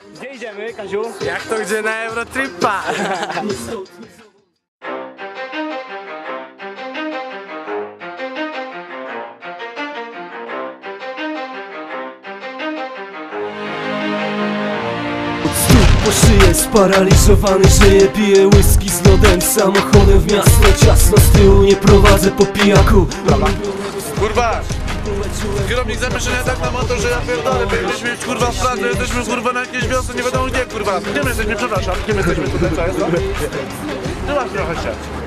Gdzie idziemy, Kaziu? Jak to gdzie na Eurotripa? Po szyję sparaliżowany, żyję, piję whisky z lodem, samochodem w miasto ciasno, z tyłu nie prowadzę po pijaku. Kurwa! Kierownik zamieszania tak na motorze, ja pierdolę, powinniśmy mieć kurwa w Pradze, jesteśmy kurwa na jakiejś wiosce, nie wiadomo gdzie kurwa. Gdzie my jesteśmy, przepraszam, gdzie my jesteśmy tutaj, co jest to? Ty masz trochę się.